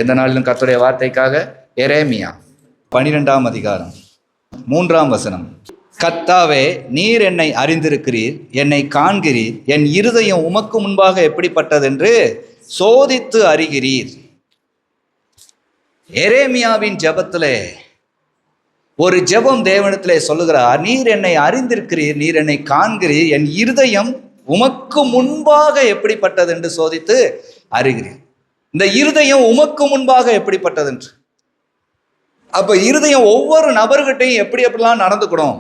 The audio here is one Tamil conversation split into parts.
எந்த நாளிலும் கர்த்தருடைய வார்த்தைக்காக எரேமியா 12ஆம் அதிகாரம் 3ஆம் வசனம். கர்த்தாவே, நீர் என்னை அறிந்திருக்கிறீர், என்னை காண்கிறீர், என் இருதயம் உமக்கு முன்பாக எப்படிப்பட்டதென்று சோதித்து அறிகிறீர். எரேமியாவின் ஜெபத்திலே ஒரு ஜெபம் தேவனிடத்திலே சொல்லுகிறார், நீர் என்னை அறிந்திருக்கிறீர், நீர் என்னை காண்கிறீர், என் இருதயம் உமக்கு முன்பாக எப்படிப்பட்டது என்று சோதித்து அறிகிறீர். இந்த இருதயம் உமக்கு முன்பாக எப்படிப்பட்டது என்று. அப்ப இருதயம் ஒவ்வொரு நபர்கிட்டையும் எப்படிலாம் நடந்துக்கணும்,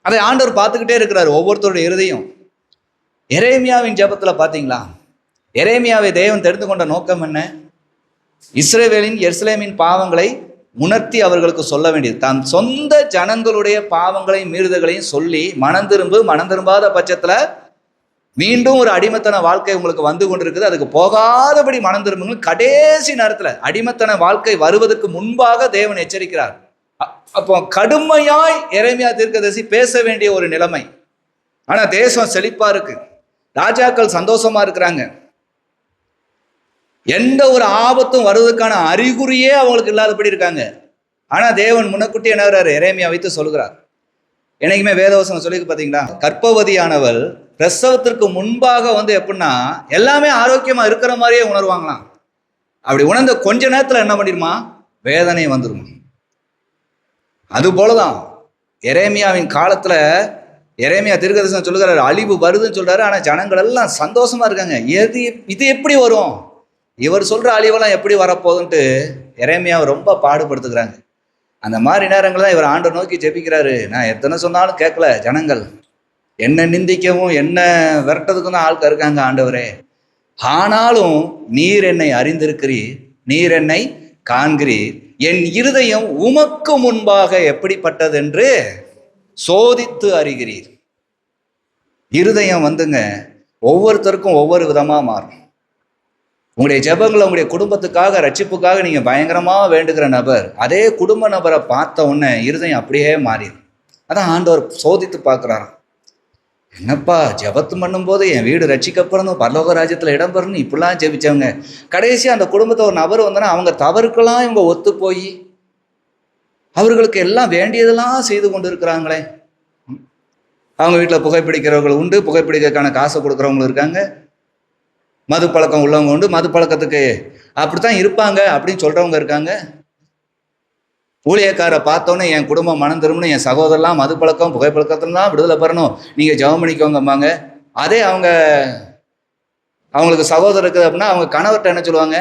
அதை ஆண்டவர் பார்த்துக்கிட்டே இருக்கிறார், ஒவ்வொருத்தருடைய இருதயம். எரேமியாவின் ஜெபத்துல பாத்தீங்களா? எரேமியாவை தேவன் தெரிந்து கொண்ட நோக்கம் என்ன? இஸ்ரவேலின் எருசலேமின் பாவங்களை உணர்த்தி அவர்களுக்கு சொல்ல வேண்டியது. தன் சொந்த ஜனங்களுடைய பாவங்களையும் மீறுதல்களையும் சொல்லி மனம் திரும்பாத பட்சத்துல மீண்டும் ஒரு அடிமத்தன வாழ்க்கை உங்களுக்கு வந்து கொண்டிருக்குது, அதுக்கு போகாதபடி மனம் திரும்புங்கள். கடைசி நேரத்தில் அடிமத்தன வாழ்க்கை வருவதற்கு முன்பாக தேவன் எச்சரிக்கிறார். அப்போ கடுமையாய் எரேமியா தீர்க்கதரிசி பேச வேண்டிய ஒரு நிலைமை. ஆனா தேசம் செழிப்பா இருக்கு, ராஜாக்கள் சந்தோஷமா இருக்கிறாங்க, எந்த ஒரு ஆபத்தும் வருவதற்கான அறிகுறியே அவங்களுக்கு இல்லாதபடி இருக்காங்க. ஆனா தேவன் முன்னக்கூட்டி என்ன எரேமியா வைத்து சொல்கிறார். என்னைக்குமே வேதவசனம் சொல்லி பார்த்தீங்களா, கர்ப்பவதியானவள் பிரசவத்திற்கு முன்பாக எப்படின்னா எல்லாமே ஆரோக்கியமா இருக்கிற மாதிரியே உணர்வாங்களாம். அப்படி உணர்ந்த கொஞ்ச நேரத்துல என்ன பண்ணிடுமா, வேதனை வந்துடும். அது போலதான் எரேமியாவின் காலத்துல எரேமியா தீர்க்கதரிசனம் சொல்லுகிறாரு, அழிவு வருதுன்னு சொல்றாரு. ஆனா ஜனங்கள் எல்லாம் சந்தோஷமா இருக்காங்க. இது எப்படி வரும், இவர் சொல்ற அழிவெல்லாம் எப்படி வரப்போகுதுன்ட்டு எரேமியாவை ரொம்ப பாடுபடுத்துக்கிறாங்க. அந்த மாதிரி நேரங்கள் தான் இவர் ஆண்டவர் நோக்கி ஜெபிக்கிறாரு. நான் எத்தனை சொன்னாலும் கேட்கல, ஜனங்கள் என்ன நிந்திக்கவும் என்ன விரட்டதுக்கும் தான் ஆட்கள் இருக்காங்க ஆண்டவரே. ஆனாலும் நீர் என்னை அறிந்திருக்கிறீர், நீர் என்னை காண்கிறீர், என் இருதயம் உமக்கு முன்பாக எப்படிப்பட்டது என்று சோதித்து அறிகிறீர். இருதயம் ஒவ்வொருத்தருக்கும் ஒவ்வொரு விதமா மாறும். உங்களுடைய ஜெபங்களை உங்களுடைய குடும்பத்துக்காக ரட்சிப்புக்காக நீங்க பயங்கரமா வேண்டுகிற நபர், அதே குடும்ப நபரை பார்த்த உடனே இருதயம் அப்படியே மாறிடும். அதான் ஆண்டவர் சோதித்து பார்க்கிறாராம். என்னப்பா ஜெபத்து பண்ணும்போது என் வீடு ரட்சிக்கப்படணும், பரலோக ராஜ்யத்துல இடம் பெறணும், இப்படிலாம் ஜெபிச்சவங்க கடைசியா அந்த குடும்பத்தை ஒரு நபர் வந்தோன்னா அவங்க தவறுக்கெல்லாம் இவங்க ஒத்து போய் அவர்களுக்கு எல்லாம் வேண்டியதெல்லாம் செய்து கொண்டு இருக்கிறாங்களே. அவங்க வீட்டில் புகைப்பிடிக்கிறவர்கள் உண்டு, புகைப்பிடிக்கிறதுக்கான காசை கொடுக்குறவங்களும் இருக்காங்க, மது பழக்கம் உள்ளவங்க உண்டு, மது பழக்கத்துக்கு அப்படித்தான் இருப்பாங்க அப்படின்னு சொல்றவங்க இருக்காங்க. ஊழியக்காரை பார்த்தோன்னே என் குடும்பம் மனம் திரும்பணும், என் சகோதரலாம் மது பழக்கம் புகைப்பழக்கத்துலாம் விடுதலை பெறணும், நீங்க ஜெபம் பண்ணிக்கோங்கம்பாங்க. அதே அவங்களுக்கு சகோதரர் இருக்குது அப்படின்னா அவங்க கணவர்கிட்ட என்ன சொல்லுவாங்க,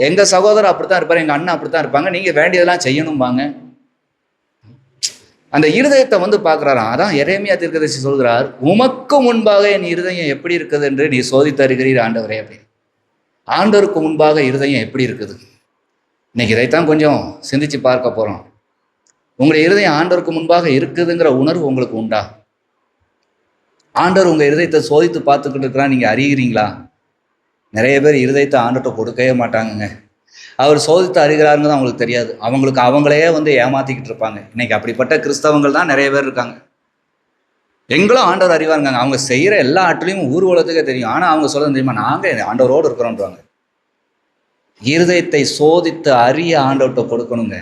எங்க சகோதரர் அப்படித்தான் இருப்பாரு, எங்க அண்ணன் அப்படித்தான் இருப்பாங்க, நீங்க வேண்டியதெல்லாம் செய்யணும்பாங்க. அந்த இருதயத்தை பார்க்கிறாராம். அதான் எரேமியா தீர்க்கதரிசி சொல்கிறார், உமக்கு முன்பாக என் இருதயம் எப்படி இருக்குது என்று நீ சோதித்து அறிகிறீர் ஆண்டவரே. அப்படி ஆண்டவருக்கு முன்பாக இருதயம் எப்படி இருக்குது? இன்னைக்கு இதைத்தான் கொஞ்சம் சிந்திச்சு பார்க்க போறோம். உங்களுடைய இருதயம் ஆண்டவருக்கு முன்பாக இருக்குதுங்கிற உணர்வு உங்களுக்கு உண்டா? ஆண்டவர் உங்க இருதயத்தை சோதித்து பார்த்துக்கிட்டு இருக்கிறா, நீங்க அறிகிறீங்களா? நிறைய பேர் இருதயத்தை ஆண்டவர்கிட்ட கொடுக்கவே மாட்டாங்க. அவர் சோதித்து அறிகிறாருங்க தான் அவங்களுக்கு தெரியாது. அவங்களுக்கு அவங்களே ஏமாத்திக்கிட்டு இருப்பாங்க. இன்னைக்கு அப்படிப்பட்ட கிறிஸ்தவங்கள் தான் நிறைய பேர் இருக்காங்க. எங்களும் ஆண்டவர் அறிவாருங்க, அவங்க செய்யற எல்லா ஆற்றிலையும் ஊர்வலத்துக்கே தெரியும். ஆனா அவங்க சொல்ல தெரியுமா, நாங்க ஆண்டவரோடு இருக்கிறோன்றாங்க. இருதயத்தை சோதித்து அறிய ஆண்டவர்கிட்ட கொடுக்கணுங்க.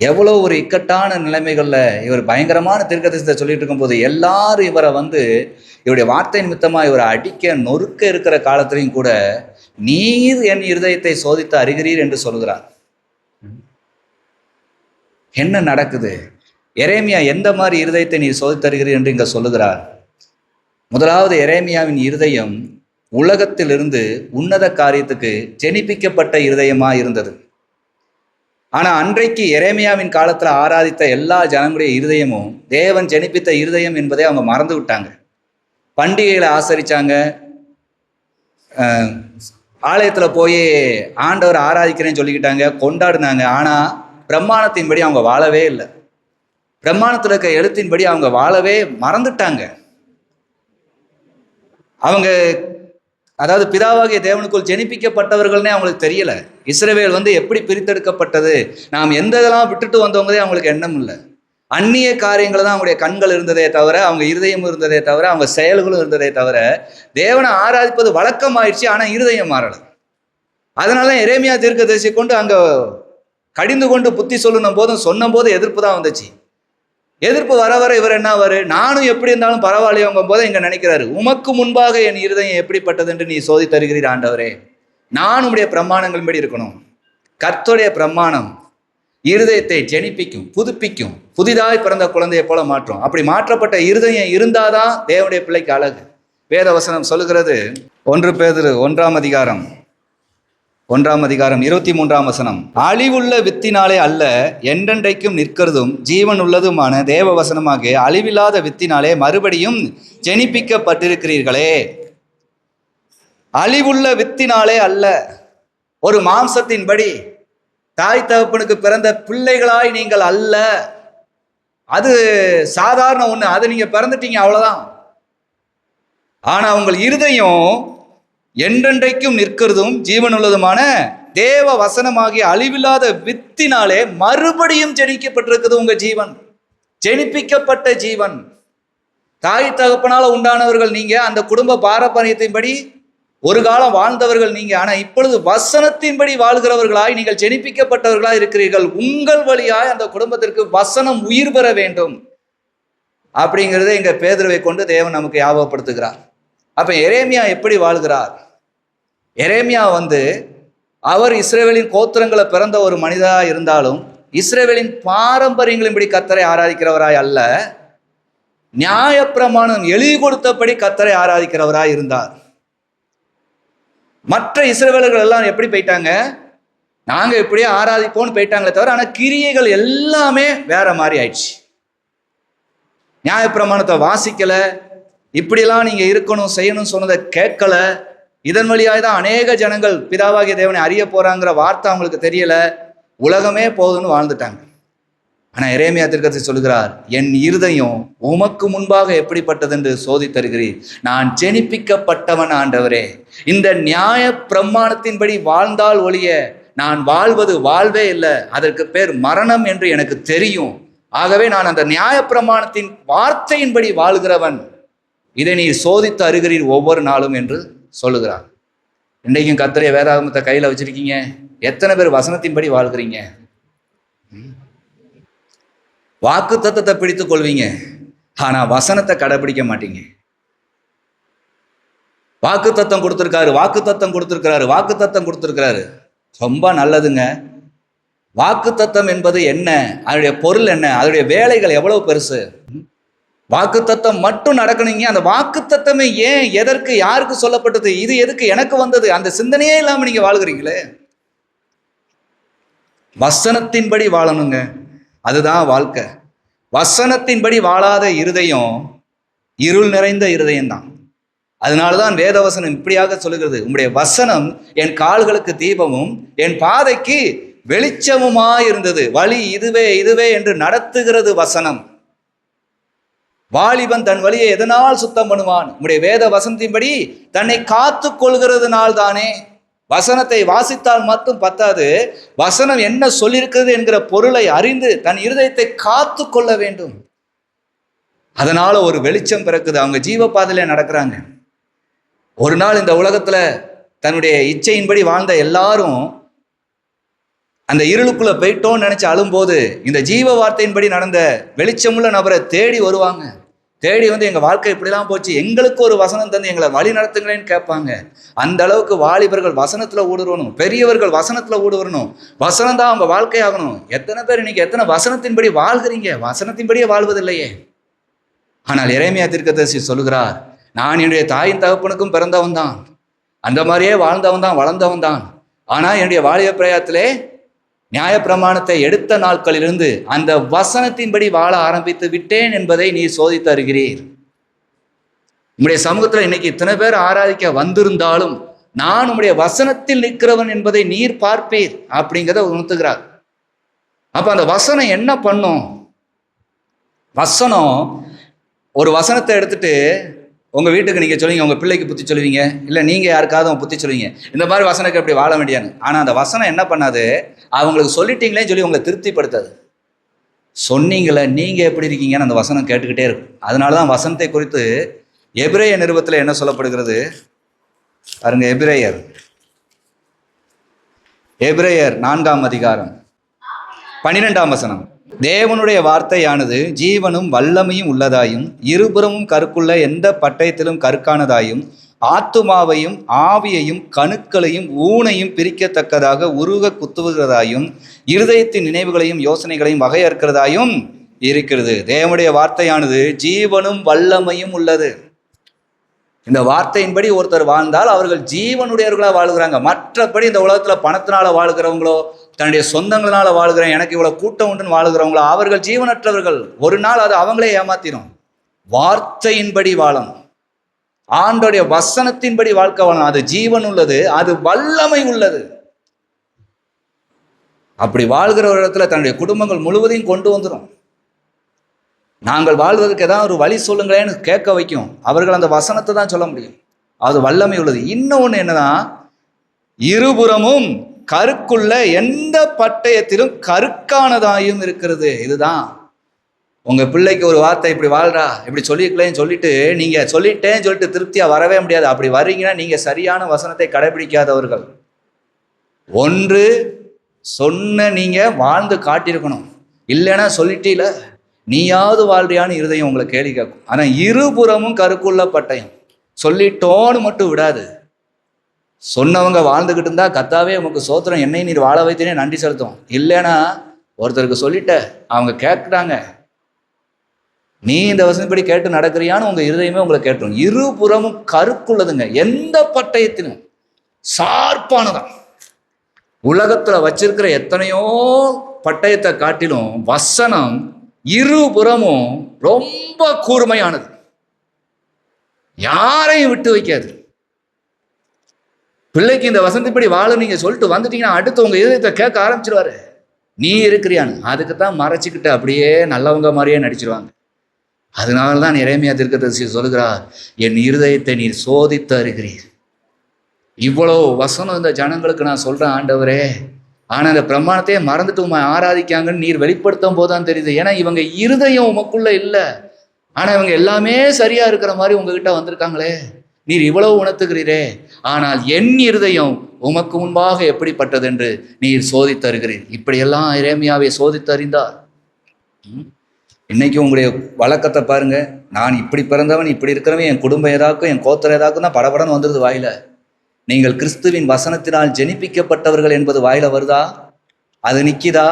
எவ்வளவு ஒரு இக்கட்டான நிலைமைகள்ல இவர் பயங்கரமான தீர்க்கதரிசனத்தை சொல்லிட்டு இருக்கும் போது எல்லாரும் இவரை இவருடைய வார்த்தை நிமித்தமா இவரை அடிக்க நொறுக்க இருக்கிற காலத்திலையும் கூட நீர் என் இருதயத்தை சோதித்து அறிகிறீர் என்று சொல்கிறார். என்ன நடக்குது? எரேமியா எந்த மாதிரி இருதயத்தை நீர் சோதித்து அறிகிறீர் என்று இங்க சொல்லுகிறார். முதலாவது, எரேமியாவின் இருதயம் உலகத்திலிருந்து உன்னத காரியத்துக்கு ஜெனிப்பிக்கப்பட்ட இருதயமா இருந்தது. ஆனா அன்றைக்கு எரேமியாவின் காலத்துல ஆராதித்த எல்லா ஜனங்களுடைய இருதயமும் தேவன் ஜெனிப்பித்த இருதயம் என்பதை அவங்க மறந்து விட்டாங்க. பண்டிகைகளை ஆசரிச்சாங்க, ஆலயத்துல போய் ஆண்டவர் ஆராதிக்கிறேன்னு சொல்லிக்கிட்டாங்க, கொண்டாடினாங்க. ஆனா பிரமாணத்தின்படி அவங்க வாழவே இல்லை. பிரமாணத்துல இருக்க எழுத்தின்படி அவங்க வாழவே மறந்துட்டாங்க. அவங்க அதாவது பிதாவாகிய தேவனுக்குள் ஜெனிப்பிக்கப்பட்டவர்கள்னே அவங்களுக்கு தெரியல. இஸ்ரவேல் எப்படி பிரித்தெடுக்கப்பட்டது, நாம் எந்த இதெல்லாம் விட்டுட்டு வந்தவங்களே அவங்களுக்கு எண்ணம் இல்லை. அந்நிய காரியங்கள் தான் அவங்களுடைய கண்கள் இருந்ததே தவிர, அவங்க இருதயம் இருந்ததே தவிர, அவங்க செயல்களும் இருந்ததே தவிர, தேவனை ஆராதிப்பது வழக்கம் ஆயிடுச்சு. ஆனா இருதயம் மாறல. அதனால எரேமியா தீர்க்கதரிசி கொண்டு அங்க கடிந்து கொண்டு புத்தி சொல்லுன போதும் சொன்ன போது எதிர்ப்பு தான் வந்துச்சு. எதிர்ப்பு வர வர இவர் என்ன நானும் எப்படி இருந்தாலும் பரவாயில்லையோங்கும் போது இங்க நினைக்கிறாரு, உமக்கு முன்பாக என் இருதயம் எப்படிப்பட்டது என்று நீ சோதி தருகிறீர் ஆண்டவரே. நான் உடைய பிரமாணங்களின்படி இருக்கணும். கர்த்தருடைய பிரமாணம் இருதயத்தை ஜெனிப்பிக்கும், புதுப்பிக்கும், புதிதாய் பிறந்த குழந்தையை போல மாற்றும். அப்படி மாற்றப்பட்ட இருதயம் இருந்தாதான் தேவனுடைய பிள்ளைக்கு அழகு. வேத வசனம் சொல்லுகிறது, 1 பேதுரு 1 அதிகாரம் 23 வசனம், அழிவுள்ள வித்தினாலே அல்ல என்றென்றைக்கும் நிற்கிறதும் ஜீவன் உள்ளதுமான தேவ வசனமாக அழிவில்லாத வித்தினாலே மறுபடியும் ஜெனிப்பிக்கப்பட்டிருக்கிறீர்களே. அழிவுள்ள வித்தினாலே அல்ல, ஒரு மாம்சத்தின்படி தாய் தகப்பனுக்கு பிறந்த பிள்ளைகளாய் நீங்கள் அல்ல. அது சாதாரண ஒண்ணு, அது நீங்க பிறந்துட்டீங்க அவ்வளவுதான். ஆனா உங்கள் இருதயம் என்றென்றைக்கும் நிற்கிறதும் ஜீவனுள்ளதுமான தேவ வசனமாகிய அழிவில்லாத வித்தினாலே மறுபடியும் ஜெனிக்கப்பட்டிருக்குது. உங்க ஜீவன் ஜெனிப்பிக்கப்பட்ட ஜீவன். தாய் தகப்பனால உண்டானவர்கள் நீங்க, அந்த குடும்ப பாரம்பரியத்தின்படி ஒரு காலம் வாழ்ந்தவர்கள் நீங்க. ஆனா இப்பொழுது வசனத்தின்படி வாழ்கிறவர்களாய் நீங்கள் ஜெனிப்பிக்கப்பட்டவர்களாய் இருக்கிறீர்கள். உங்கள் வழியாய் அந்த குடும்பத்திற்கு வசனம் உயிர் பெற வேண்டும் அப்படிங்கிறத எங்க பேதுருவை கொண்டு தேவன் நமக்கு ஞாபகப்படுத்துகிறார். அப்ப எரேமியா எப்படி வாழ்கிறார்? எரேமியா அவர் இஸ்ரவேலின் கோத்திரங்களை பிறந்த ஒரு மனிதராக இருந்தாலும் இஸ்ரவேலின் பாரம்பரியங்களின்படி கர்த்தரை ஆராதிக்கிறவராய் அல்ல, நியாயப்பிரமாணம் எழுதி கொடுத்தபடி கர்த்தரை ஆராதிக்கிறவராய் இருந்தார். மற்ற இஸ்ரவேலர்கள் எல்லாம் எப்படி போயிட்டாங்க? நாங்க இப்படியே ஆராதிப்போம்னு போயிட்டாங்களே தவிர, ஆனா கிரியைகள் எல்லாமே வேற மாதிரி ஆயிடுச்சு. நியாயப்பிரமாணத்தை வாசிக்கல, இப்படிலாம் நீங்க இருக்கணும் செய்யணும் சொன்னதை கேட்கல. இதன் வழியாய் தான் அநேக ஜனங்கள் பிதாவாகிய தேவனை அறிய போறாங்கிற வார்த்தை அவங்களுக்கு தெரியல, உலகமே போதுன்னு வாழ்ந்துட்டாங்க. ஆனா எரேமியா தீர்க்கதரிசி சொல்லுகிறார், என் இருதயம் உமக்கு முன்பாக எப்படிப்பட்டது என்று சோதி தருகிறீர். நான் ஜெனிப்பிக்கப்பட்டவன் ஆண்டவரே. இந்த நியாய பிரமாணத்தின்படி வாழ்ந்தால் ஒழிய நான் வாழ்வது வாழ்வே இல்லை, அதற்கு பேர் மரணம் என்று எனக்கு தெரியும். ஆகவே நான் அந்த நியாய பிரமாணத்தின் வார்த்தையின்படி வாழ்கிறவன். இதை நீ சோதித்து அறிகிறீர் ஒவ்வொரு நாளும் என்று சொல்லுகிறார். இன்றைக்கும் கர்த்தருடைய வேதாகமத்தை கையில வச்சிருக்கீங்க. எத்தனை பேர் வசனத்தின்படி வாழ்கிறீங்க? வாக்கு தத்தத்தை பிடித்துக் கொள்வீங்க, ஆனா வசனத்தை கடைபிடிக்க மாட்டீங்க. வாக்கு தத்தம் கொடுத்திருக்காரு, வாக்கு தத்தம் கொடுத்திருக்கிறாரு, வாக்கு தத்தம் கொடுத்திருக்கிறாரு. ரொம்ப நல்லதுங்க. வாக்கு தத்தம் என்பது என்ன? அதனுடைய பொருள் என்ன? அதனுடைய வேலைகள் எவ்வளவு பெருசு? வாக்கு தத்தம் மட்டும் நடக்கணுங்க. அந்த வாக்கு தத்தமே ஏன், எதற்கு, யாருக்கு சொல்லப்பட்டது, இது எதுக்கு எனக்கு வந்தது, அந்த சிந்தனையே இல்லாம நீங்க வாழ்கிறீங்களே. வசனத்தின்படி வாழணுங்க, அதுதான் வாழ்க்கை. வசனத்தின்படி வாழாத இருதயம் இருள் நிறைந்த இருதயம்தான். அதனாலதான் வேதவசனம் இப்படியாக சொல்லுகிறது, உம்முடைய வசனம் என் கால்களுக்கு தீபமும் என் பாதைக்கு வெளிச்சமுமாயிருந்தது. வழி இதுவே இதுவே என்று நடத்துகிறது வசனம். வாலிபன் தன் வழியை எதனால் சுத்தம் பண்ணுவான்? உம்முடைய வேத வசனத்தின்படி தன்னை காத்து கொள்கிறதுனால் தானே. வசனத்தை வாசித்தால் மட்டும் பத்தாது, வசனம் என்ன சொல்லியிருக்கிறது என்கிற பொருளை அறிந்து தன் இருதயத்தை காத்து கொள்ள வேண்டும். அதனால ஒரு வெளிச்சம் பிறக்குது. அவங்க ஜீவ பாதையில நடக்கிறாங்க. ஒரு நாள் இந்த உலகத்துல தன்னுடைய இச்சையின்படி வாழ்ந்த எல்லாரும் அந்த இருளுக்குள்ள போயிட்டோன்னு நினைச்சு அழும்போது இந்த ஜீவ வார்த்தையின்படி நடந்த வெளிச்சமுள்ள நபரை தேடி வருவாங்க. தேடி எங்க வாழ்க்கை இப்படிலாம் போச்சு, எங்களுக்கு ஒரு வசனம் தந்து எங்களை வழி நடத்துங்களேன்னு கேட்பாங்க. அந்த அளவுக்கு வாலிபர்கள் வசனத்துல ஊடுருவணும், பெரியவர்கள் வசனத்துல ஊடுருவணும். வசனம் தான் அவங்க வாழ்க்கையாகணும். எத்தனை பேர் இன்னைக்கு எத்தனை வசனத்தின்படி வாழ்கிறீங்க? வசனத்தின்படியே வாழ்வதில்லையே. ஆனால் எரேமியா தீர்க்கதரிசி சொல்லுகிறார், நான் என்னுடைய தாயின் தகப்பனுக்கும் பிறந்தவன் தான், அந்த மாதிரியே வாழ்ந்தவன் தான், வளர்ந்தவன் தான். ஆனா என்னுடைய வாலிப பிரயாத்திலே நியாயப்பிரமாணத்தை எடுத்த நாட்களிலிருந்து அந்த வசனத்தின்படி வாழ ஆரம்பித்து விட்டேன் என்பதை நீ சோதித்து அறிகிறீர். உம்முடைய சமூகத்துல இன்னைக்கு இத்தனை பேர் ஆராதிக்க வந்திருந்தாலும் நான் உம்முடைய வசனத்தில் நிற்கிறவன் என்பதை நீர் பார்ப்பீர் அப்படிங்கிறத உணர்த்துகிறார். அப்ப அந்த வசனம் என்ன பண்ணும்? வசனம், ஒரு வசனத்தை எடுத்துட்டு உங்க வீட்டுக்கு நீங்க சொல்லுவீங்க, உங்க பிள்ளைக்கு புத்தி சொல்லுவீங்க, இல்லை நீங்க யாருக்காவது புத்தி சொல்லுவீங்க, இந்த மாதிரி வசனக்கு எப்படி வாழ வேண்டியான்னு. ஆனா அந்த வசனம் என்ன பண்ணாது? அவங்களுக்கு சொல்லிட்டீங்களேன்னு சொல்லி உங்களை திருப்திப்படுத்தாது. சொன்னீங்களே நீங்க எப்படி இருக்கீங்கன்னு அந்த வசனம் கேட்டுக்கிட்டே இருக்கும். அதனாலதான் வசனத்தை குறித்து எபிரேய நிருபத்தில் என்ன சொல்லப்படுகிறது பாருங்க. எபிரேயர் எபிரேயர் 4ஆம் அதிகாரம் 12ஆம் வசனம். தேவனுடைய வார்த்தையானது ஜீவனும் வல்லமையும் உள்ளதாயும் இருபுறமும் கருக்குள்ள எந்த பட்டயத்திலும் கருக்கானதாயும் ஆத்துமாவையும் ஆவியையும் கணுக்களையும் ஊனையும் பிரிக்கத்தக்கதாக உருக குத்துவதாயும் இருதயத்தின் நினைவுகளையும் யோசனைகளையும் வகையறுக்கிறதாயும் இருக்கிறது. தேவனுடைய வார்த்தையானது ஜீவனும் வல்லமையும் உள்ளது. இந்த வார்த்தையின்படி ஒருத்தர் வாழ்ந்தால் அவர்கள் ஜீவனுடையவர்களாக வாழ்கிறாங்க. மற்றபடி இந்த உலகத்தில் பணத்தினால வாழ்கிறவங்களோ தன்னுடைய சொந்தங்களால வாழ்கிறேன் எனக்கு இவ்வளோ கூட்டம் உண்டுன்னு வாழ்கிறவங்களோ அவர்கள் ஜீவனற்றவர்கள். ஒரு நாள் அது அவங்களே ஏமாத்திரும். வார்த்தையின்படி வாழணும், ஆண்டோடைய வசனத்தின்படி வாழ்க்கை வாழணும். அது ஜீவன் உள்ளது, அது வல்லமை உள்ளது. அப்படி வாழ்கிற ஒரு இடத்துல தன்னுடைய குடும்பங்கள் முழுவதையும் கொண்டு வந்துடும். நாங்கள் வாழ்வதற்கு ஏதாவது ஒரு வழி சொல்லுங்களேன்னு கேட்க வைக்கும். அவர்கள் அந்த வசனத்தை தான் சொல்ல முடியும். அது வல்லமை உள்ளது. இன்னொன்று என்னன்னா, இருபுறமும் கருக்குள்ள எந்த பட்டயத்திலும் கருக்கானதாயும் இருக்கிறது. இதுதான் உங்க பிள்ளைக்கு ஒரு வார்த்தை இப்படி வாழ்றா இப்படி சொல்லிக்கலன்னு சொல்லிட்டு நீங்க சொல்லிட்டேன்னு சொல்லிட்டு திருப்தியா வரவே முடியாது. அப்படி வர்றீங்கன்னா நீங்க சரியான வசனத்தை கடைபிடிக்காதவர்கள். ஒன்று சொன்ன நீங்க வாழ்ந்து காட்டியிருக்கணும், இல்லைன்னா சொல்லிட்டீல நீயாவது வாழ்றியான்னு இருதயம் உங்களை கேள்வி கேட்கும். ஆனா இருபுறமும் கருக்குள்ள பட்டயம் சொல்லிட்டோன்னு மட்டும் விடாது. சொன்னவங்க வாழ்ந்துகிட்டு இருந்தா கத்தாவே உமக்கு சோத்திரம், என்னை நீர் வாழ வைத்தனே நன்றி செலுத்தும். இல்லைன்னா ஒருத்தருக்கு சொல்லிட்ட அவங்க கேட்குறாங்க, நீ இந்த வசனப்படி கேட்டு நடக்கிறியான்னு உங்க இருதயமே உங்களை கேட்டுரும். இருபுறமும் கருக்குள்ளதுங்க. எந்த பட்டயத்திலும் சார்பானதான். உலகத்துல வச்சிருக்கிற எத்தனையோ பட்டயத்தை காட்டிலும் வசனம் இருபுறமும் ரொம்ப கூர்மையானது, யாரையும் விட்டு வைக்காது. பிள்ளைக்கு இந்த வசனத்தின்படி வாழ நீங்க சொல்லிட்டு வந்துட்டீங்கன்னா அடுத்து உங்க இதயத்தை கேட்க ஆரம்பிச்சிருவாரு, நீ இருக்கிறியான்னு. அதுக்கு தான் மறைச்சிக்கிட்டு அப்படியே நல்லவங்க மாதிரியே நடிச்சிருவாங்க. அதனால்தான் எரேமியா தீர்க்கதரிசி சொல்லுகிறார், என் இருதயத்தை நீர் சோதித்து அறிகிறீர். இவ்வளோ வசனம் இந்த ஜனங்களுக்கு நான் சொல்றேன் ஆண்டவரே, ஆனா இந்த பிரமாணத்தையே மறந்துட்டு உண்மை ஆராதிக்காங்கன்னு நீர் வெளிப்படுத்தும் போதுதான் தெரியுது. ஏன்னா இவங்க இருதயம் உமக்குள்ள இல்லை, ஆனா இவங்க எல்லாமே சரியா இருக்கிற மாதிரி உங்ககிட்ட வந்திருக்காங்களே. நீர் இவ்வளவு உணர்த்துகிறீரே, ஆனால் என் இருதயம் உமக்கு முன்பாக எப்படிப்பட்டது என்று நீர் சோதித்தருகிறீர். இப்படியெல்லாம் எரேமியாவை சோதித்தறிந்தார். இன்னைக்கு உங்களுடைய வழக்கத்தை பாருங்க. நான் இப்படி பிறந்தவன், இப்படி இருக்கிறவன், என் குடும்பம் ஏதாக்கும், என் கோத்திரம் ஏதாக்கும் தான் படபடன்னு வந்துடுது வாயில. நீங்கள் கிறிஸ்துவின் வசனத்தினால் ஜெனிப்பிக்கப்பட்டவர்கள் என்பது வாயில வருதா? அது நிக்கிதா?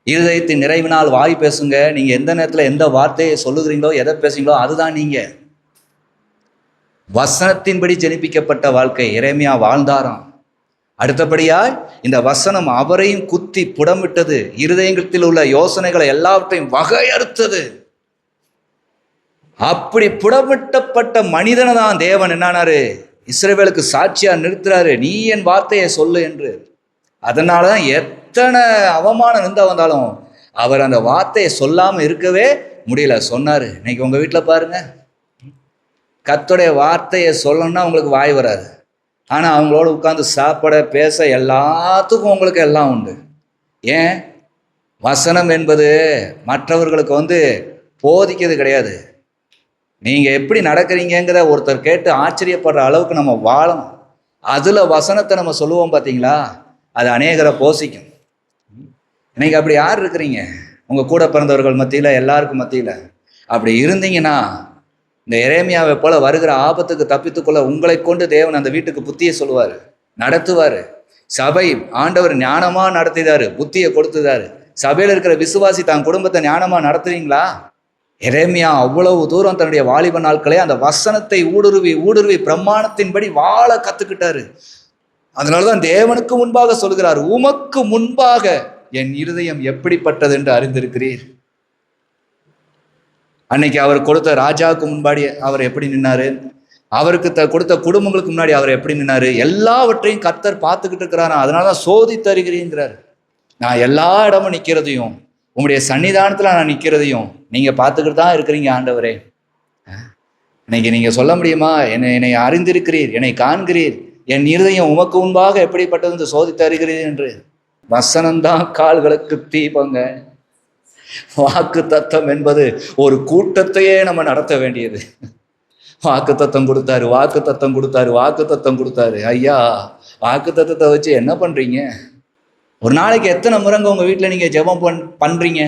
இருதயத்தின் நிறைவினால் வாய் பேசுங்க. நீங்க எந்த நேரத்துல எந்த வார்த்தையை சொல்லுகிறீங்களோ, எதை பேசுறீங்களோ அதுதான் நீங்க. வசனத்தின்படி ஜெனிப்பிக்கப்பட்ட வாழ்க்கை எரேமியா வாழ்ந்தாராம். அடுத்தபடியாய் இந்த வசனம் அவரையும் குத்தி புடமிட்டது, இருதயத்தில் உள்ள யோசனைகளை எல்லாவற்றையும் வகையறுத்தது. அப்படி புடமிட்டப்பட்ட மனிதனை தான் தேவன் என்னானாரு, இஸ்ரவேலுக்கு சாட்சியா நிறுத்துறாரு, நீ என் வார்த்தையை சொல்லு என்று. அதனாலதான் எத்தனை அவமானம் நின்றா வந்தாலும் அவர் அந்த வார்த்தையை சொல்லாம இருக்கவே முடியல, சொன்னாரு. இன்னைக்கு உங்க வீட்டுல பாருங்க, கர்த்தருடைய வார்த்தையை சொல்லணும்னா உங்களுக்கு வாய் வராது. ஆனா அவங்களோட உட்கார்ந்து சாப்பிட பேச எல்லாத்துக்கும் உங்களுக்கு எல்லாம் உண்டு. ஏன்? வசனம் என்பது மற்றவர்களுக்கு போதிக்கிறது கிடையாது. நீங்க எப்படி நடக்கிறீங்கிற ஒருத்தர் கேட்டு ஆச்சரியப்படுற அளவுக்கு நம்ம வாழணும். அதுல வசனத்தை நம்ம சொல்லுவோம் பார்த்தீங்களா, அது அநேகரை போசிக்கும். இன்னைக்கு அப்படி யார் இருக்கிறீங்க? உங்க கூட பிறந்தவர்கள் மத்தியில, எல்லாருக்கும் மத்தியில அப்படி இருந்தீங்கன்னா இந்த எரேமியாவை போல வருகிற ஆபத்துக்கு தப்பித்துக்கொள்ள உங்களை கொண்டு தேவன் அந்த வீட்டுக்கு புத்தியை சொல்லுவாரு, நடத்துவாரு. சபை ஆண்டவர் ஞானமா நடத்திதாரு, புத்தியை கொடுத்துதாரு. சபையில இருக்கிற விசுவாசி தான் குடும்பத்தை ஞானமா நடத்துறீங்களா? எரேமியா அவ்வளவு தூரம் தன்னுடைய வாலிப நாட்களே அந்த வசனத்தை ஊடுருவி பிரமாணத்தின்படி வாழ கத்துக்கிட்டாரு. அதனாலதான் தேவனுக்கு முன்பாக சொல்கிறார், உமக்கு முன்பாக என் இருதயம் எப்படிப்பட்டது என்று அறிந்திருக்கிறீர். அன்னைக்கு அவர் கொடுத்த ராஜாவுக்கு முன்னாடி அவர் எப்படி நின்னாரு, அவருக்கு கொடுத்த குடும்பங்களுக்கு முன்னாடி அவர் எப்படி நின்னாரு, எல்லாவற்றையும் கர்த்தர் பார்த்துக்கிட்டு இருக்கிறாரா. அதனாலதான் சோதித்தருகிறீங்கிறார். நான் எல்லா இடமும் நிக்கிறதையும், உங்களுடைய சன்னிதானத்துல நான் நிக்கிறதையும் நீங்க பார்த்துக்கிட்டு தான் இருக்கிறீங்க ஆண்டவரே. இன்னைக்கு நீங்க சொல்ல முடியுமா, என்னை அறிந்திருக்கிறீர், என்னை காண்கிறீர், என் இருதயம் உமக்கு முன்பாக எப்படிப்பட்டது சோதித்தருகிறீர் என்று. வசனம்தான் கால்களுக்கு தீபங்க. வாக்கு தத்தம் என்பது ஒரு கூட்டத்தையே நம்ம நடத்த வேண்டியது. வாக்கு தத்தம் கொடுத்தாரு, வாக்கு தத்தம் கொடுத்தாரு, வாக்கு தத்தம் கொடுத்தாரு. ஐயா வாக்குத்தத்தத்தை வச்சு என்ன பண்றீங்க? ஒரு நாளைக்கு எத்தனை முறைங்க உங்க வீட்டில் நீங்க ஜெபம் பண்றீங்க?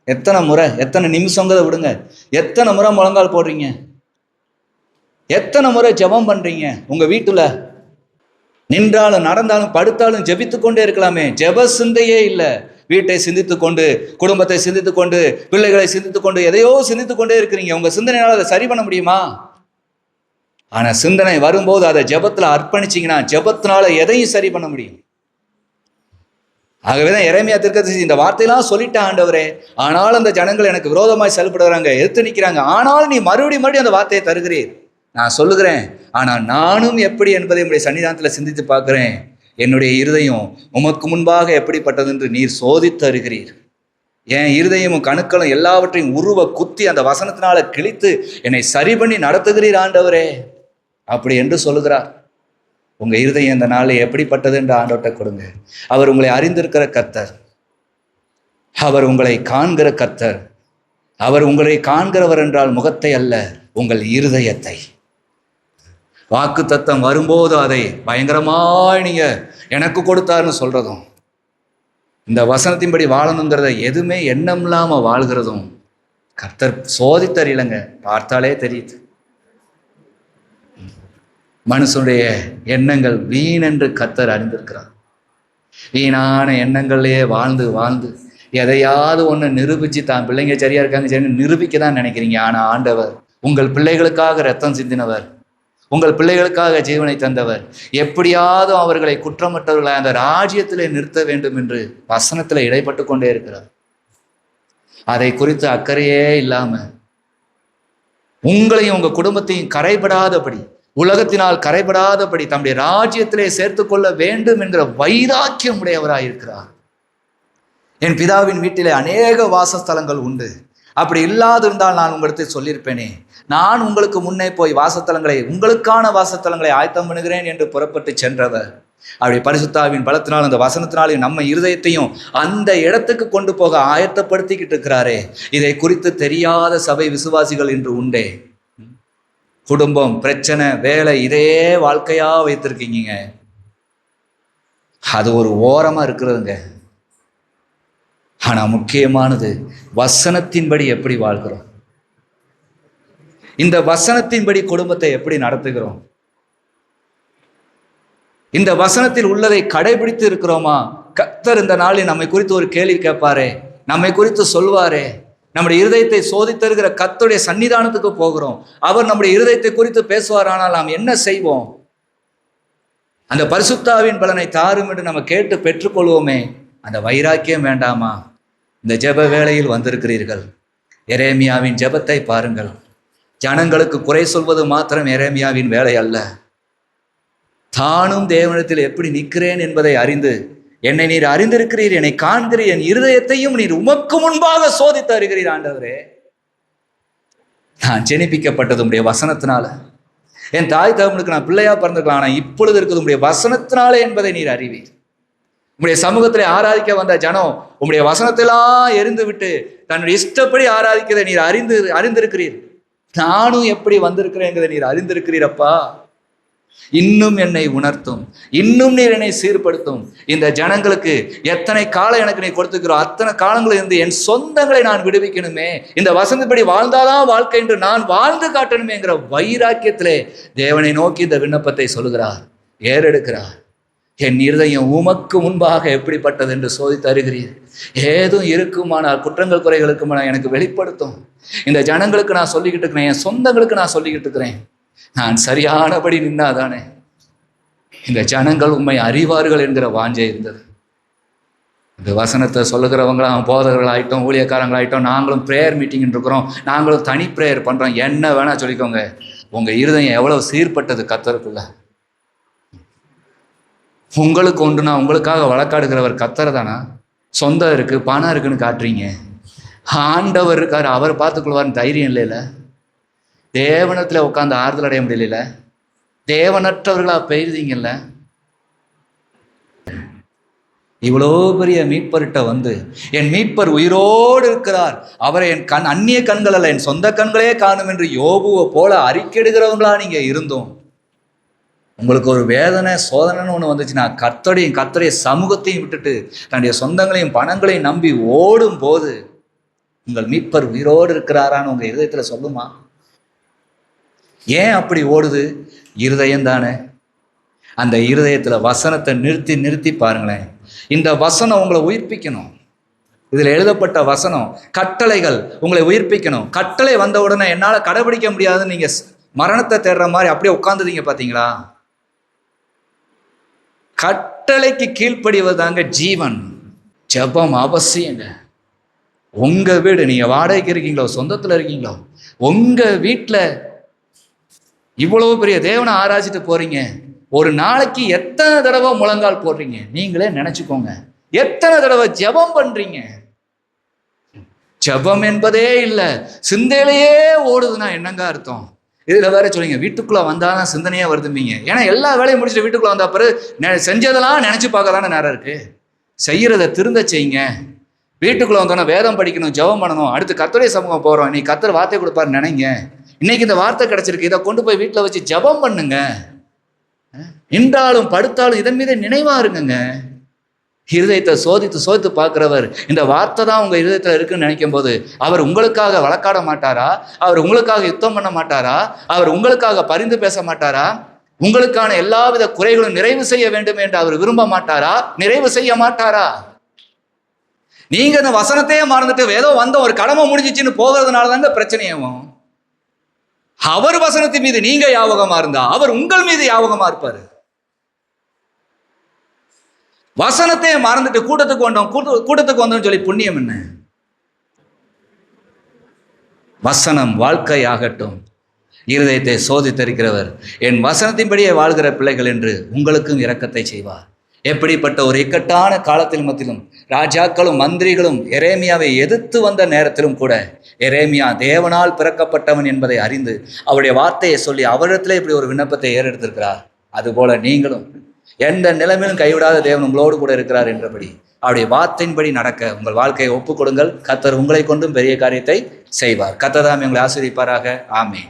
எத்தனை முறை, எத்தனை நிமிஷங்கிறத விடுங்க, எத்தனை முறை முழங்கால் போடுறீங்க? எத்தனை முறை ஜெபம் பண்றீங்க? உங்க வீட்டுல நின்றாலும் நடந்தாலும் படுத்தாலும் ஜெபித்து கொண்டே இருக்கலாமே. ஜெப சிந்தையே இல்லை. வீட்டை சிந்தித்து கொண்டு, குடும்பத்தை சிந்தித்து கொண்டு, பிள்ளைகளை சிந்தித்து கொண்டு, எதையோ சிந்தித்து கொண்டே இருக்கிறீங்க. உங்க சிந்தனையால் அதை சரி பண்ண முடியுமா? ஆனா சிந்தனை வரும்போது அதை ஜெபத்துல அர்ப்பணிச்சீங்கன்னா ஜெபத்தினால எதையும் சரி பண்ண முடியும். ஆகவேதான் எரேமியா தீர்க்கதரிசி இந்த வார்த்தையெல்லாம் சொல்லிட்ட ஆண்டவரே, ஆனாலும் அந்த ஜனங்கள் எனக்கு விரோதமாய் செயல்படுறாங்க, எதிர்த்து நிற்கிறாங்க, ஆனாலும் நீ மறுபடியும் அந்த வார்த்தையை தருகிறீர். நான் சொல்லுகிறேன், ஆனா நானும் எப்படி என்பதை உங்களுடைய சன்னிதானத்தில் சிந்தித்து பார்க்கிறேன். என்னுடைய இருதயம் உமக்கு முன்பாக எப்படிப்பட்டது என்று நீர் சோதித்து அறிகிறீர். என் இருதயமும் கணுக்களும் எல்லாவற்றையும் உருவ குத்தி அந்த வசனத்தினால கிழித்து என்னை சரி பண்ணி நடத்துகிறீர் ஆண்டவரே, அப்படி என்று சொல்லுகிறார். உங்க இருதயம் இந்த நாளில் எப்படிப்பட்டது என்று ஆண்டவர்கிட்ட கொடுங்க. அவர் உங்களை அறிந்திருக்கிற கர்த்தர், அவர் உங்களை காண்கிற கர்த்தர். அவர் உங்களை காண்கிறவர் என்றால் முகத்தை அல்ல, உங்கள் இருதயத்தை. வாக்கு தத்தம் வரும்போது அதை பயங்கரமாய் நீங்க எனக்கு கொடுத்தாருன்னு சொல்றதும், இந்த வசனத்தின்படி வாழணுங்கிறத எதுவுமே எண்ணம் இல்லாம வாழ்கிறதும் கர்த்தர் சோதித்தறியலங்க, பார்த்தாலே தெரியுது. மனுஷனுடைய எண்ணங்கள் வீணென்று கர்த்தர் அறிந்திருக்கிறார். வீணான எண்ணங்கள்லயே வாழ்ந்து வாழ்ந்து எதையாவது ஒன்று நிரூபிச்சு தான் பிள்ளைங்க சரியா இருக்காங்க சரி நிரூபிக்க தான் நினைக்கிறீங்க. ஆனா ஆண்டவர் உங்கள் பிள்ளைகளுக்காக ரத்தம் சிந்தினவர், உங்கள் பிள்ளைகளுக்காக ஜீவனை தந்தவர். எப்படியாவது அவர்களை குற்றமற்றவர்களை அந்த ராஜ்யத்திலே நிறுத்த வேண்டும் என்று வசனத்துல இடைப்பட்டு கொண்டே இருக்கிறார். அதை குறித்து அக்கறையே இல்லாம உங்களையும் உங்க குடும்பத்தையும் கரைபடாதபடி, உலகத்தினால் கரைபடாதபடி தம்முடைய ராஜ்யத்திலே சேர்த்து கொள்ள வேண்டும் என்கிற வைராக்கியம் உடையவராயிருக்கிறார். என் பிதாவின் வீட்டிலே அநேக வாசஸ்தலங்கள் உண்டு, அப்படி இல்லாதிருந்தால் நான் உங்களுக்கு சொல்லியிருப்பேனே. நான் உங்களுக்கு முன்னே போய் வாசத்தலங்களை, உங்களுக்கான வாசத்தலங்களை ஆயத்தம் பண்ணுகிறேன் என்று புறப்பட்டு சென்றவர். அப்படி பரிசுத்தாவின் பலத்தினால் அந்த வசனத்தினாலும் நம்ம இருதயத்தையும் அந்த இடத்துக்கு கொண்டு போக ஆயத்தப்படுத்திக்கிட்டு இருக்கிறாரே. இதை குறித்து தெரியாத சபை விசுவாசிகள் இன்று உண்டே. குடும்பம், பிரச்சனை, வேலை, இதே வாழ்க்கையா வைத்திருக்கீங்க. அது ஒரு ஓரமா இருக்கிறதுங்க. ஆனா முக்கியமானது வசனத்தின்படி எப்படி வாழ்கிறோம், இந்த வசனத்தின்படி குடும்பத்தை எப்படி நடத்துகிறோம், இந்த வசனத்தில் உள்ளதை கடைபிடித்து இருக்கிறோமா? கர்த்தர் இந்த நாளில் நம்மை குறித்து ஒரு கேள்வி கேட்பாரே, நம்மை குறித்து சொல்வாரே. நம்முடைய இருதயத்தை சோதித்தருகிற கர்த்தருடைய சன்னிதானத்துக்கு போகிறோம், அவர் நம்முடைய இருதயத்தை குறித்து பேசுவார். ஆனால் நாம் என்ன செய்வோம்? அந்த பரிசுத்தாவின் பலனை தாரும் என்று நம்ம கேட்டு பெற்றுக்கொள்வோமே, அந்த வைராக்கியம் வேண்டாமா? இந்த ஜெப வேளையில் வந்திருக்கிறீர்கள், எரேமியாவின் ஜெபத்தை பாருங்கள். ஜனங்களுக்கு குறை சொல்வது மாத்திரம் எரேமியாவின் வேலை அல்ல. தானும் தேவனிடத்தில் எப்படி நிற்கிறேன் என்பதை அறிந்து, என்னை நீர் அறிந்திருக்கிறீர், என்னை காண்கிறீர், என் இருதயத்தையும் நீர் உமக்கு முன்பாக சோதித்து அறிகிறீர். ஆண்டவரே, நான் ஜெனிப்பிக்கப்பட்டது உம்முடைய வசனத்தினால. என் தாய் தகவனுக்கு நான் பிள்ளையா பிறந்திருக்கலாம், ஆனால் இப்பொழுது இருக்கிறது உம்முடைய வசனத்தினாலே என்பதை நீர் அறிவீர். உம்முடைய சமூகத்திலே ஆராதிக்க வந்த ஜனம் உம்முடைய வசனத்தெல்லாம் எரிந்து விட்டு தன்னுடைய இஷ்டப்படி ஆராதிக்கிறதை நீர் அறிந்திருக்கிறீர். நானும் எப்படி வந்திருக்கிறேங்கிறதை நீர் அறிந்திருக்கிறீரப்பா. இன்னும் என்னை உணர்த்தும், இன்னும் நீர் என்னை சீர்படுத்தும். இந்த ஜனங்களுக்கு எத்தனை காலம் எனக்கு நீ கொடுத்துக்கிறோம், அத்தனை காலங்களில் இருந்து என் சொந்தங்களை நான் விடுவிக்கணுமே, இந்த வசந்தப்படி வாழ்ந்தாதான் வாழ்க்கை என்று நான் வாழ்ந்து காட்டணுமேங்கிற வைராக்கியத்திலே தேவனை நோக்கி இந்த விண்ணப்பத்தை சொல்லுகிறார், ஏறெடுக்கிறார். என் இருதயம் உமக்கு முன்பாக எப்படிப்பட்டது என்று சோதித்து அறிகிறீர். ஏதும் இருக்குமானால், குற்றங்கள் குறைகளுக்குமானால் எனக்கு வெளிப்படுத்தும். இந்த ஜனங்களுக்கு நான் சொல்லிக்கிட்டு இருக்கிறேன், என் சொந்தங்களுக்கு நான் சொல்லிக்கிட்டு இருக்கிறேன். நான் சரியானபடி நின்னாதானே இந்த ஜனங்கள் உண்மை அறிவார்கள் என்கிற வாஞ்சை இருந்தது. இந்த வசனத்தை சொல்லுகிறவங்களாம் போதகர்களாயிட்டோம், ஊழியக்காரங்களாயிட்டோம், நாங்களும் ப்ரேயர் மீட்டிங் இருக்கிறோம், நாங்களும் தனி ப்ரேயர் பண்ணுறோம். என்ன வேணா சொல்லிக்கோங்க, உங்கள் இருதயம் எவ்வளவு சீர்பட்டது கர்த்தருக்குள்ள. உங்களுக்கு ஒன்றுனா உங்களுக்காக வழக்காடுகிறவர் கர்த்தர் தானா? சொந்தம் இருக்கு, பணம் இருக்குன்னு காட்டுறீங்க. ஆண்டவர் இருக்காரு, அவர் பார்த்துக்கொள்வார்னு தைரியம் இல்லைல்ல? தேவனத்தில் உட்காந்து ஆறுதல் அடைய முடியல, தேவனற்றவர்களா பெய்தீங்கல்ல? இவ்வளோ பெரிய மீட்பர்கிட்ட வந்து, என் மீட்பர் உயிரோடு இருக்கிறார், அவரை என் அந்நிய கண்கள் அல்ல என் சொந்த கண்களே காணும் என்று யோபுவை போல அறிக்கையிடுகிறவங்களா நீங்க இருந்தோம். உங்களுக்கு ஒரு வேதனை சோதனைன்னு ஒன்று வந்துச்சுன்னா கர்த்தருடைய சமூகத்தையும் விட்டுட்டு தன்னுடைய சொந்தங்களையும் பணங்களையும் நம்பி ஓடும் போது உங்கள் மீட்பர் உயிரோடு இருக்கிறாரான்னு உங்கள் இருதயத்தில் சொல்லுமா? ஏன் அப்படி ஓடுது? இருதயம் தானே. அந்த இருதயத்தில் வசனத்தை நிறுத்தி நிறுத்தி பாருங்களேன். இந்த வசனம் உங்களை உயிர்ப்பிக்கணும். இதில் எழுதப்பட்ட வசனம் கட்டளைகள் உங்களை உயிர்ப்பிக்கணும். கட்டளை வந்த உடனே என்னால் கடைபிடிக்க முடியாதுன்னு நீங்கள் மரணத்தை தேடுற மாதிரி அப்படியே உட்காந்துதீங்க பார்த்தீங்களா? கட்டளைக்கு கீழ்ப்படிவதாங்க ஜீவன். ஜெபம் அவசியங்க. உங்க வீடு, நீங்க வாடகைக்கு இருக்கீங்களோ சொந்தத்தில் இருக்கீங்களோ, உங்க வீட்டில் இவ்வளவு பெரிய தேவனை ஆராய்ச்சிட்டு போறீங்க, ஒரு நாளைக்கு எத்தனை தடவை முழங்கால் போடுறீங்க? நீங்களே நினைச்சுக்கோங்க. எத்தனை தடவை ஜெபம் பண்றீங்க? ஜெபம் என்பதே இல்லை, சிந்தையிலேயே ஓடுதுன்னா என்னங்க அர்த்தம்? இதுல வேற சொல்லுங்க, வீட்டுக்குள்ள வந்தாதான் சிந்தனையே வருதும்பீங்க. ஏன்னா எல்லா வேலையும் முடிச்சுட்டு வீட்டுக்குள்ள வந்த பிறகு செஞ்சதெல்லாம் நினைச்சு பார்க்க தானே நேரம் இருக்கு. செய்யறத திருந்த செய்யுங்க. வீட்டுக்குள்ள வந்தோன்னா வேதம் படிக்கணும், ஜெபம் பண்ணணும், அடுத்து கர்த்தருடைய சமூகம் போறோம், இன்னைக்கு கர்த்தர் வார்த்தை கொடுப்பாரு நினைங்க. இன்னைக்கு இந்த வார்த்தை கிடைச்சிருக்கு, இதை கொண்டு போய் வீட்டில் வச்சு ஜெபம் பண்ணுங்க. நின்றாலும் படுத்தாலும் இதன் மீது நினைவா இருங்க. இருதயத்தை சோதித்து பார்க்கிறவர் இந்த வார்த்தை தான் உங்க இருதயத்தில் இருக்குன்னு நினைக்கும் போது அவர் உங்களுக்காக வழக்காட மாட்டாரா? அவர் உங்களுக்காக யுத்தம் பண்ண மாட்டாரா? அவர் உங்களுக்காக பரிந்து பேச மாட்டாரா? உங்களுக்கான எல்லாவித குறைகளும் நிறைவு செய்ய வேண்டும் என்று அவர் விரும்ப மாட்டாரா? நிறைவு செய்ய மாட்டாரா? நீங்க இந்த வசனத்தையே மறந்துட்டு ஏதோ வந்த ஒரு கடமை முடிஞ்சிச்சுன்னு போகிறதுனால தாங்க பிரச்சனையாகும். அவர் வசனத்தின் மீது நீங்க யாவகமா இருந்தா அவர் உங்கள் மீது யாவகமா இருப்பாரு. வசனத்தையே மறந்துட்டு கூட்டத்துக்கு வந்தோம் சொல்லி புண்ணியம் என்ன? வசனம் வாழ்க்கையாகட்டும். இருதயத்தை சோதித்திருக்கிறவர் என் வசனத்தின்படியே வாழ்கிற பிள்ளைகள் என்று உங்களுக்கும் இரக்கத்தை செய்வார். எப்படிப்பட்ட ஒரு இக்கட்டான காலத்தில் மத்தியிலும் ராஜாக்களும் மந்திரிகளும் எரேமியாவை எதிர்த்து வந்த நேரத்திலும் கூட எரேமியா தேவனால் பிறக்கப்பட்டவன் என்பதை அறிந்து அவருடைய வார்த்தையை சொல்லி அவரிடத்திலே இப்படி ஒரு விண்ணப்பத்தை ஏறெடுத்திருக்கிறார். அதுபோல நீங்களும் எந்த நிலைமையிலும் கைவிடாத தேவன் உங்களோடு கூட இருக்கிறார் என்றபடி அவருடைய வார்த்தையின்படி நடக்க உங்கள் வாழ்க்கையை ஒப்புக் கொடுங்கள். கர்த்தர் உங்களை கொண்டும் பெரிய காரியத்தை செய்வார். கர்த்தர் தாமே உங்களை ஆசீர்வதிப்பாராக. ஆமென்.